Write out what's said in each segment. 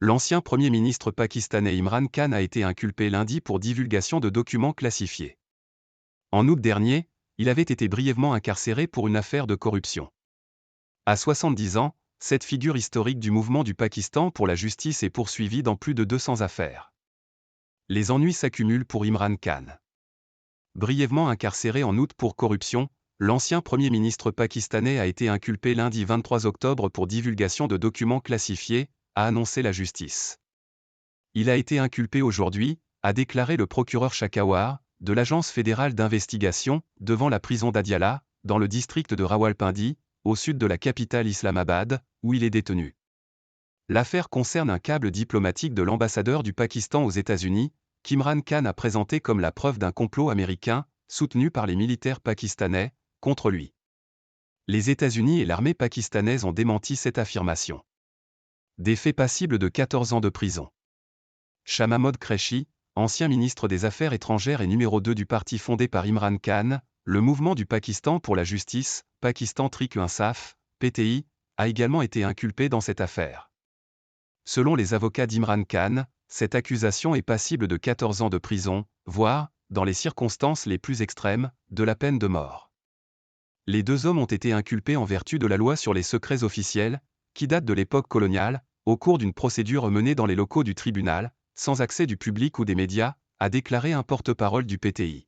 L'ancien Premier ministre pakistanais Imran Khan a été inculpé lundi pour divulgation de documents classifiés. En août dernier, il avait été brièvement incarcéré pour une affaire de corruption. À 70 ans, cette figure historique du mouvement du Pakistan pour la justice est poursuivie dans plus de 200 affaires. Les ennuis s'accumulent pour Imran Khan. Brièvement incarcéré en août pour corruption, l'ancien Premier ministre pakistanais a été inculpé lundi 23 octobre pour divulgation de documents classifiés, a annoncé la justice. Il a été inculpé aujourd'hui, a déclaré le procureur Shakawar, de l'agence fédérale d'investigation, devant la prison d'Adiala, dans le district de Rawalpindi, au sud de la capitale Islamabad, où il est détenu. L'affaire concerne un câble diplomatique de l'ambassadeur du Pakistan aux États-Unis, qu'Imran Khan a présenté comme la preuve d'un complot américain, soutenu par les militaires pakistanais, contre lui. Les États-Unis et l'armée pakistanaise ont démenti cette affirmation. Des faits passibles de 14 ans de prison. Shah Mahmood Qureshi, ancien ministre des Affaires étrangères et numéro 2 du parti fondé par Imran Khan, le mouvement du Pakistan pour la justice, Pakistan Tehreek-e-Insaf, PTI, a également été inculpé dans cette affaire. Selon les avocats d'Imran Khan, cette accusation est passible de 14 ans de prison, voire, dans les circonstances les plus extrêmes, de la peine de mort. Les deux hommes ont été inculpés en vertu de la loi sur les secrets officiels, qui date de l'époque coloniale, au cours d'une procédure menée dans les locaux du tribunal, sans accès du public ou des médias, a déclaré un porte-parole du PTI.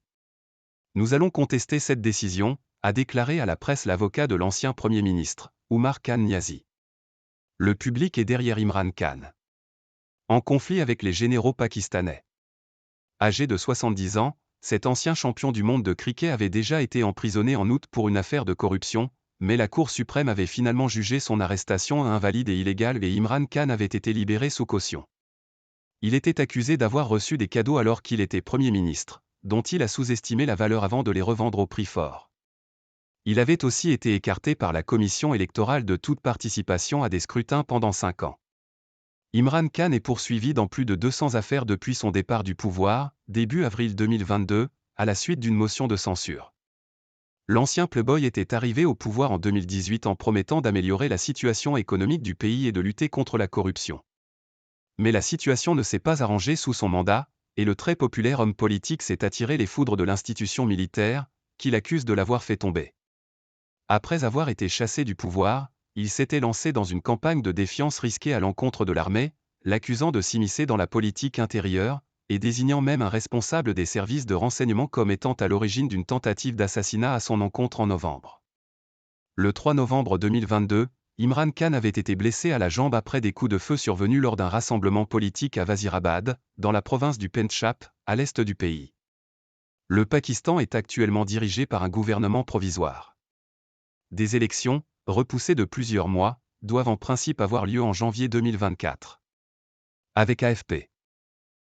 Nous allons contester cette décision, a déclaré à la presse l'avocat de l'ancien Premier ministre, Umar Khan Niazi. Le public est derrière Imran Khan. En conflit avec les généraux pakistanais. Âgé de 70 ans, cet ancien champion du monde de cricket avait déjà été emprisonné en août pour une affaire de corruption, mais la Cour suprême avait finalement jugé son arrestation invalide et illégale et Imran Khan avait été libéré sous caution. Il était accusé d'avoir reçu des cadeaux alors qu'il était Premier ministre, dont il a sous-estimé la valeur avant de les revendre au prix fort. Il avait aussi été écarté par la commission électorale de toute participation à des scrutins pendant 5 ans. Imran Khan est poursuivi dans plus de 200 affaires depuis son départ du pouvoir, début avril 2022, à la suite d'une motion de censure. L'ancien playboy était arrivé au pouvoir en 2018 en promettant d'améliorer la situation économique du pays et de lutter contre la corruption. Mais la situation ne s'est pas arrangée sous son mandat, et le très populaire homme politique s'est attiré les foudres de l'institution militaire, qu'il accuse de l'avoir fait tomber. Après avoir été chassé du pouvoir, il s'était lancé dans une campagne de défiance risquée à l'encontre de l'armée, l'accusant de s'immiscer dans la politique intérieure, et désignant même un responsable des services de renseignement comme étant à l'origine d'une tentative d'assassinat à son encontre en novembre. Le 3 novembre 2022, Imran Khan avait été blessé à la jambe après des coups de feu survenus lors d'un rassemblement politique à Wazirabad, dans la province du Pendjab, à l'est du pays. Le Pakistan est actuellement dirigé par un gouvernement provisoire. Des élections, repoussées de plusieurs mois, doivent en principe avoir lieu en janvier 2024. Avec AFP.